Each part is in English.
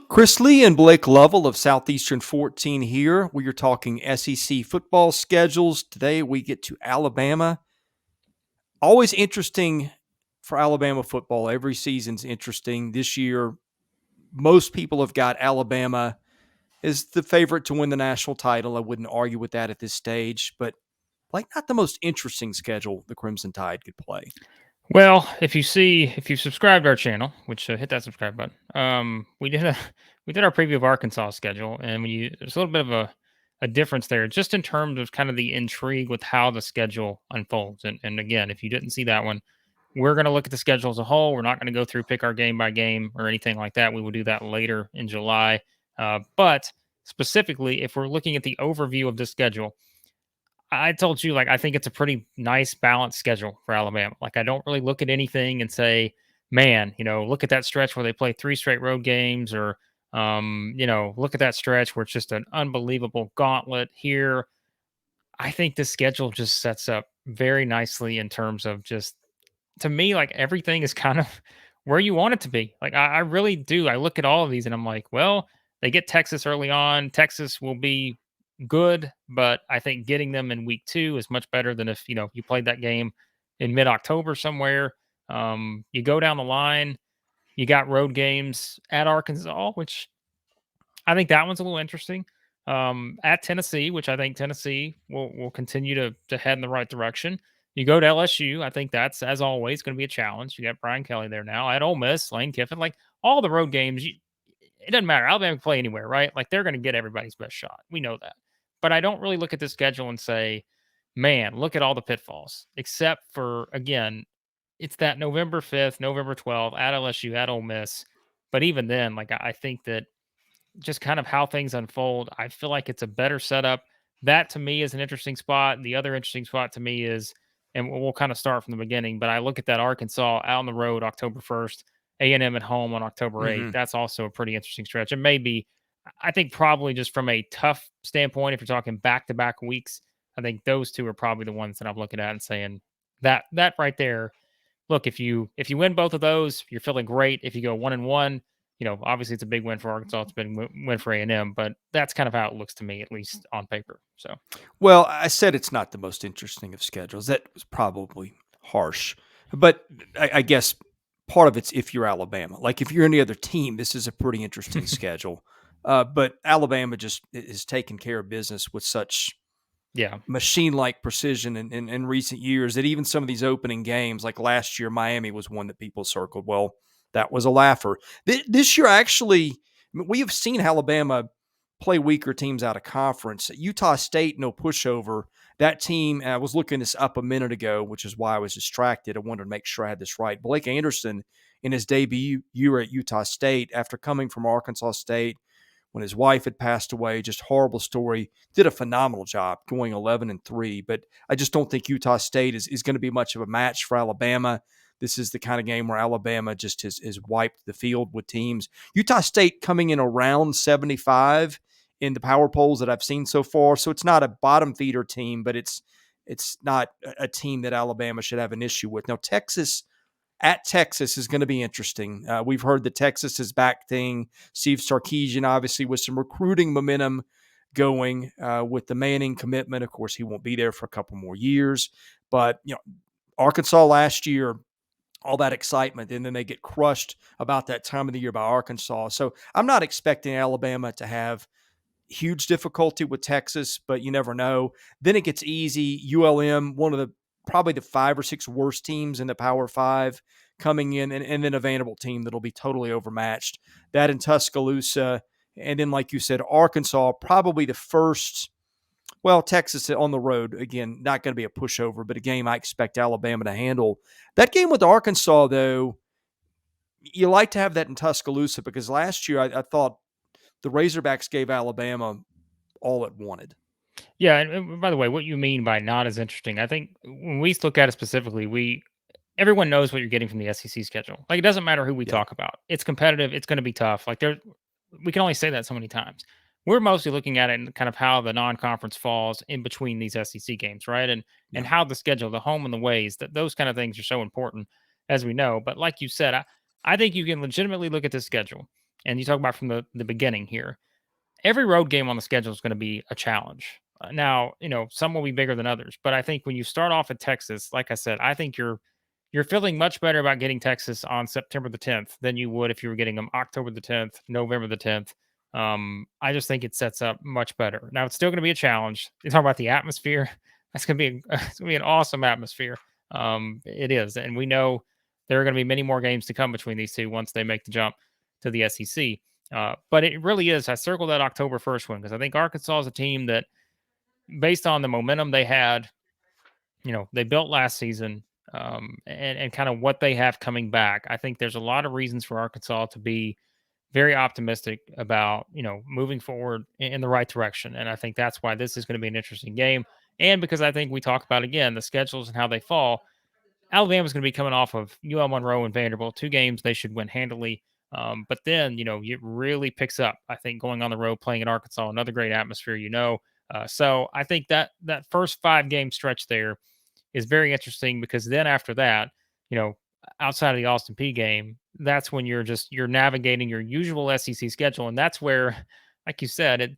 Chris Lee and Blake Lovell of Southeastern 14 here. We are talking SEC football schedules. Today we get to Alabama. Always interesting for Alabama football. Every season's interesting. This year, most people have got Alabama as the favorite to win the national title. I wouldn't argue with that at this stage, but like not the most interesting schedule the Crimson Tide could play. Well, if you subscribed to our channel, which hit that subscribe button, we did our preview of Arkansas schedule, and there's a little bit of a difference there, just in terms of kind of the intrigue with how the schedule unfolds. And again, if you didn't see that one, we're going to look at the schedule as a whole. We're not going to go through pick our game by game or anything like that. We will do that later in July. But specifically, if we're looking at the overview of the schedule, I told you, like, I think it's a pretty nice balanced schedule for Alabama. Like, I don't really look at anything and say, man, look at that stretch where they play 3 straight road games, or, look at that stretch where it's just an unbelievable gauntlet here. I think this schedule just sets up very nicely in terms of just, to me, like, everything is kind of where you want it to be. Like, I really do. I look at all of these and I'm like, well, they get Texas early on. Texas will be good, but I think getting them in week 2 is much better than if, you played that game in mid-October somewhere. You go down the line, you got road games at Arkansas, which I think that one's a little interesting. At Tennessee, which I think Tennessee will continue to head in the right direction. You go to LSU. I think that's, as always, going to be a challenge. You got Brian Kelly there now. At Ole Miss, Lane Kiffin, like all the road games. It doesn't matter. Alabama can play anywhere, right? Like they're going to get everybody's best shot. We know that. But I don't really look at the schedule and say, man, look at all the pitfalls. Except for, again, it's that November 5th, November 12th at LSU, at Ole Miss. But even then, like I think that just kind of how things unfold, I feel like it's a better setup. That to me is an interesting spot. The other interesting spot to me is, and we'll kind of start from the beginning, but I look at that Arkansas out on the road October 1st, A&M at home on October 8th. Mm-hmm. That's also a pretty interesting stretch. And maybe, I think probably just from a tough standpoint, if you're talking back-to-back weeks, I think those two are probably the ones that I'm looking at and saying that right there. Look, if you win both of those, you're feeling great. If you go 1-1, obviously it's a big win for Arkansas. It's been win for A&M, but that's kind of how it looks to me, at least on paper. So, Well, I said it's not the most interesting of schedules. That was probably harsh. But I guess part of it's if you're Alabama. Like if you're any other team, this is a pretty interesting schedule. But Alabama just is taking care of business with such yeah, machine-like precision in recent years that even some of these opening games, like last year, Miami was one that people circled. Well, that was a laugher. This year, actually, we have seen Alabama play weaker teams out of conference. Utah State, no pushover. That team, I was looking this up a minute ago, which is why I was distracted. I wanted to make sure I had this right. Blake Anderson, in his debut year at Utah State, after coming from Arkansas State, when his wife had passed away, just horrible story, did a phenomenal job going 11-3. But I just don't think Utah State is going to be much of a match for Alabama. This is the kind of game where Alabama just has wiped the field with teams. Utah State coming in around 75 in the power polls that I've seen so far. So it's not a bottom feeder team, but it's not a team that Alabama should have an issue with. Now, Texas at Texas is going to be interesting. We've heard the Texas is back thing. Steve Sarkisian, obviously, with some recruiting momentum going with the Manning commitment. Of course, he won't be there for a couple more years. But, Arkansas last year, all that excitement, and then they get crushed about that time of the year by Arkansas. So I'm not expecting Alabama to have huge difficulty with Texas, but you never know. Then it gets easy. ULM, one of the probably the 5 or 6 worst teams in the Power 5 coming in, and then a Vanderbilt team that'll be totally overmatched. That in Tuscaloosa, and then, like you said, Arkansas, probably the first. Well, Texas on the road, again, not going to be a pushover, but a game I expect Alabama to handle. That game with Arkansas, though, you like to have that in Tuscaloosa because last year I thought the Razorbacks gave Alabama all it wanted. yeah. And by the way, what you mean by not as interesting? I think when we look at it specifically, everyone knows what you're getting from the SEC schedule. Like it doesn't matter who we Yeah. talk about. It's competitive. It's going to be tough. Like we can only say that so many times. We're mostly looking at it and kind of how the non-conference falls in between these SEC games, right? And Yeah. how the schedule, the home and the ways, that those kind of things are so important, as we know. But like you said, I think you can legitimately look at this schedule and you talk about from the beginning here, every road game on the schedule is going to be a challenge. Now, some will be bigger than others, but I think when you start off at Texas, like I said, I think you're feeling much better about getting Texas on September the 10th than you would if you were getting them October the 10th, November the 10th. I just think it sets up much better. Now, it's still going to be a challenge. You talk about the atmosphere. That's going to be it's going to be an awesome atmosphere. It is, and we know there are going to be many more games to come between these two once they make the jump to the SEC. But it really is. I circled that October 1st one because I think Arkansas is a team that, based on the momentum they had, they built last season, and kind of what they have coming back. I think there's a lot of reasons for Arkansas to be very optimistic about, moving forward in the right direction. And I think that's why this is going to be an interesting game. And because I think we talk about, again, the schedules and how they fall, Alabama's going to be coming off of UL Monroe and Vanderbilt, two games they should win handily. But then, it really picks up, I think, going on the road, playing in Arkansas, another great atmosphere, So I think that first 5 game stretch there is very interesting because then after that, you know, outside of the Austin P game, that's when you're navigating your usual SEC schedule. And that's where, like you said,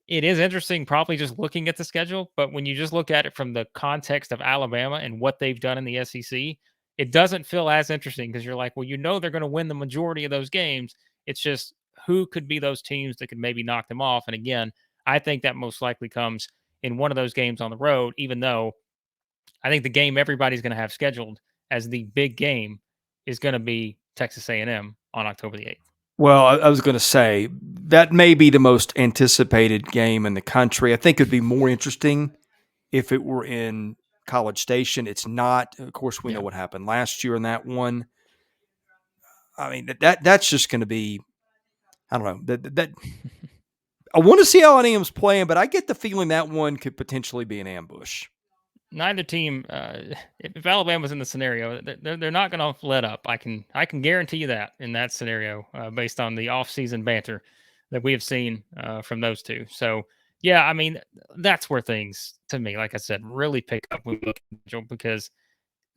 it is interesting probably just looking at the schedule, but when you just look at it from the context of Alabama and what they've done in the SEC, it doesn't feel as interesting because you're like, well, they're going to win the majority of those games. It's just who could be those teams that could maybe knock them off. And again, I think that most likely comes in one of those games on the road, even though I think the game everybody's going to have scheduled as the big game is going to be Texas A&M on October the 8th. Well, I was going to say that may be the most anticipated game in the country. I think it'd be more interesting if it were in College Station. It's not. Of course, we know Yeah. what happened last year in that one. I mean, that's just going to be. I don't know. That I want to see how A&M's playing, but I get the feeling that one could potentially be an ambush. Neither team, if Alabama's in the scenario, they're not going to let up. I can guarantee you that in that scenario, based on the offseason banter that we have seen from those two. So yeah, I mean that's where things, to me, like I said, really pick up when we look at the schedule, because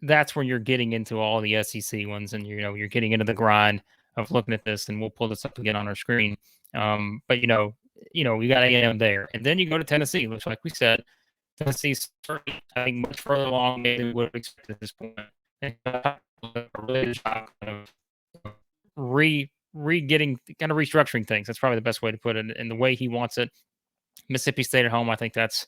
that's when you're getting into all the SEC ones, and you're getting into the grind of looking at this. And we'll pull this up again on our screen. But we got A&M there, and then you go to Tennessee, which, like we said, Tennessee's certainly, I think, much further along than we would have expected at this point. And a really good job of getting kind of restructuring things. That's probably the best way to put it. And the way he wants it, Mississippi State at home, I think that's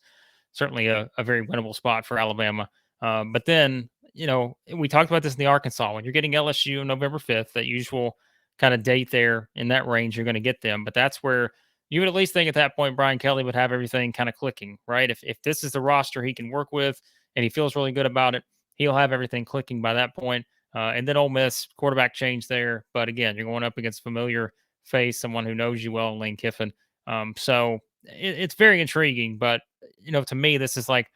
certainly a very winnable spot for Alabama. But then, we talked about this in the Arkansas when you're getting LSU November 5th, that usual kind of date there in that range, you're going to get them. But that's where you would at least think at that point Brian Kelly would have everything kind of clicking, right? If this is the roster he can work with and he feels really good about it, he'll have everything clicking by that point. And then Ole Miss, quarterback change there. But again, you're going up against familiar face, someone who knows you well, Lane Kiffin. So it's very intriguing. But, to me, this is like,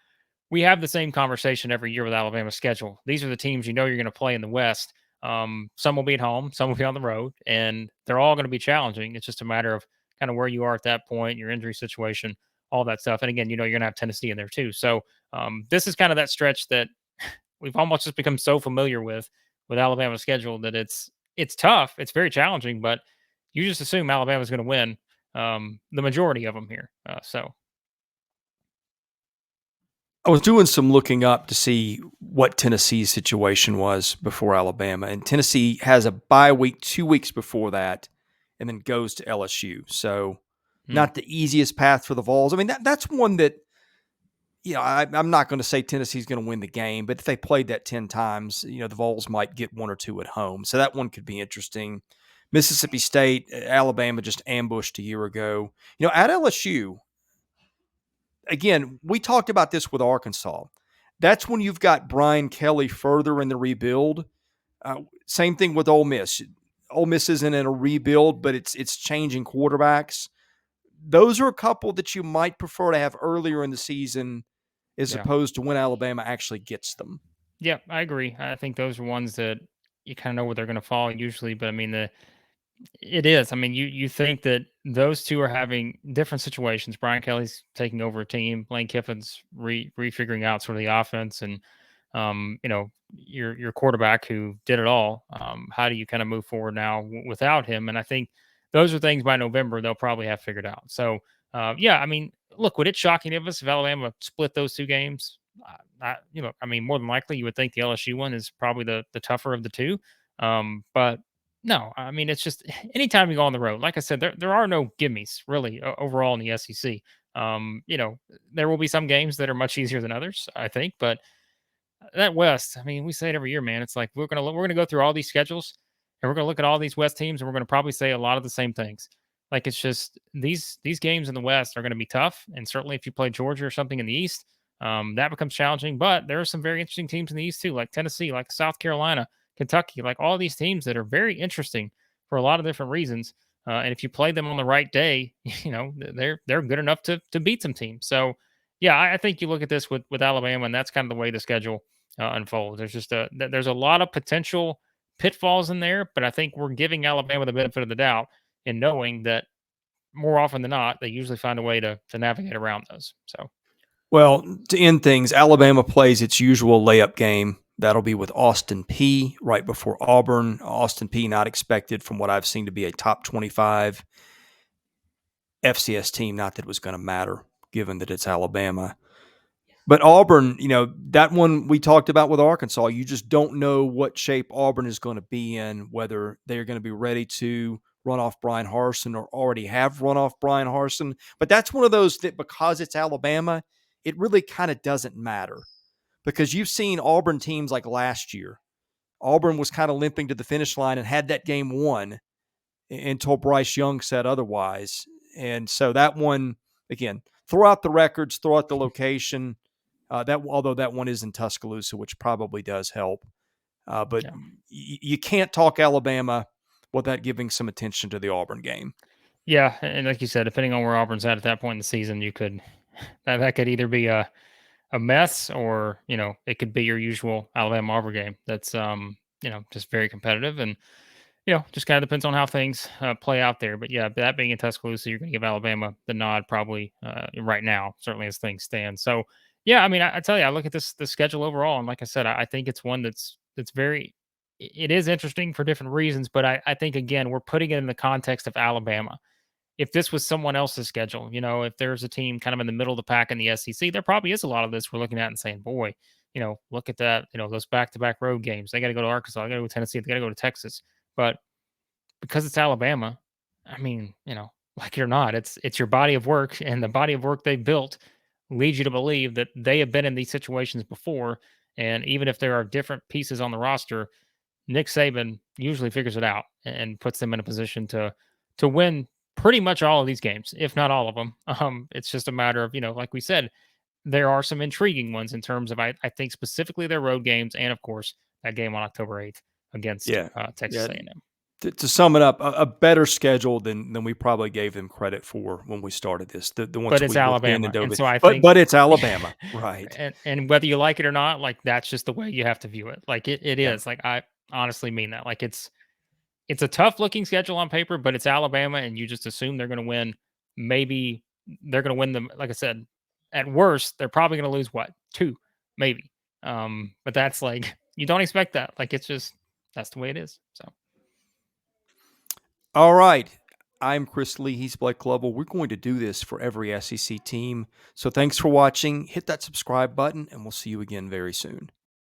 we have the same conversation every year with Alabama's schedule. These are the teams you're going to play in the West. Some will be at home, some will be on the road, and they're all going to be challenging. It's just a matter of kind of where you are at that point, your injury situation, all that stuff. And again, you're going to have Tennessee in there too. So this is kind of that stretch that we've almost just become so familiar with Alabama's schedule that it's tough. It's very challenging, but you just assume Alabama's going to win the majority of them here. So I was doing some looking up to see what Tennessee's situation was before Alabama, and Tennessee has a bye week 2 weeks before that, and then goes to LSU. So, not the easiest path for the Vols. I mean, that's one that, I'm not going to say Tennessee's going to win the game, but if they played that 10 times, the Vols might get 1 or 2 at home. So that one could be interesting. Mississippi State, Alabama just ambushed a year ago. At LSU, again, we talked about this with Arkansas. That's when you've got Brian Kelly further in the rebuild. Same thing with Ole Miss. Ole Miss isn't in a rebuild, but it's changing quarterbacks. Those are a couple that you might prefer to have earlier in the season as yeah. opposed to when Alabama actually gets them. Yeah, I agree. I think those are ones that you kind of know where they're going to fall usually, but I mean it is. I mean, you think that those two are having different situations. Brian Kelly's taking over a team. Lane Kiffin's refiguring out sort of the offense and your quarterback who did it all. How do you kind of move forward now without him? And I think those are things by November they'll probably have figured out. So yeah, I mean, look, would it shock any of us if Alabama split those two games? I mean, more than likely, you would think the LSU one is probably the tougher of the two. But no, I mean, it's just anytime you go on the road, like I said, there are no gimmies really overall in the SEC. There will be some games that are much easier than others, I think, but that West, I mean, we say it every year, man. It's like we're gonna go through all these schedules, and we're gonna look at all these West teams, and we're gonna probably say a lot of the same things. Like it's just these games in the West are gonna be tough, and certainly if you play Georgia or something in the East, that becomes challenging. But there are some very interesting teams in the East too, like Tennessee, like South Carolina, Kentucky, like all these teams that are very interesting for a lot of different reasons. And if you play them on the right day, they're good enough to beat some teams. So yeah, I think you look at this with Alabama, and that's kind of the way the schedule unfolds. There's a lot of potential pitfalls in there, but I think we're giving Alabama the benefit of the doubt in knowing that more often than not, they usually find a way to navigate around those. So Well, to end things, Alabama plays its usual layup game. That'll be with Austin P right before Auburn. Austin P not expected from what I've seen to be a top 25 FCS team. Not that it was going to matter given that it's Alabama. But Auburn, that one we talked about with Arkansas, you just don't know what shape Auburn is going to be in, whether they're going to be ready to run off Brian Harsin or already have run off Brian Harsin. But that's one of those that because it's Alabama, it really kind of doesn't matter because you've seen Auburn teams like last year. Auburn was kind of limping to the finish line and had that game won until Bryce Young said otherwise. And so that one, again, throw out the records, throw out the location. Although that one is in Tuscaloosa, which probably does help. But yeah, you can't talk Alabama without giving some attention to the Auburn game. yeah, and like you said, depending on where Auburn's at that point in the season, you could that could either be a mess or it could be your usual Alabama Auburn game. That's just very competitive and just kind of depends on how things play out there. But yeah, that being in Tuscaloosa, you're going to give Alabama the nod probably right now, certainly as things stand. So yeah, I mean, I tell you, I look at the schedule overall, and like I said, I think it's one that's very it is interesting for different reasons. But I think again, we're putting it in the context of Alabama. If this was someone else's schedule, if there's a team kind of in the middle of the pack in the SEC, there probably is a lot of this we're looking at and saying, boy, look at that, those back-to-back road games. They got to go to Arkansas, they got to go to Tennessee, they got to go to Texas. But because it's Alabama, I mean, like it or not, it's your body of work, and the body of work they built leads you to believe that they have been in these situations before. And even if there are different pieces on the roster, Nick Saban usually figures it out and puts them in a position to win pretty much all of these games, if not all of them. It's just a matter of, like we said, there are some intriguing ones in terms of I think specifically their road games, and of course that game on October 8th against Yeah. Texas A&M. To sum it up, a better schedule than we probably gave them credit for when we started this. The ones But it's we looked in and Alabama, dove and in. so I But think but it's Alabama, right? and whether you like it or not, like that's just the way you have to view it. Like it Yeah. is. Like I honestly mean that. Like it's a tough looking schedule on paper, but it's Alabama, and you just assume they're going to win. Maybe they're going to win them. Like I said, at worst, they're probably going to lose what 2, maybe. But that's like you don't expect that. Like it's just that's the way it is. So All right. I'm Chris Lee. He's Blake Lovell. We're going to do this for every SEC team. So thanks for watching. Hit that subscribe button, and we'll see you again very soon.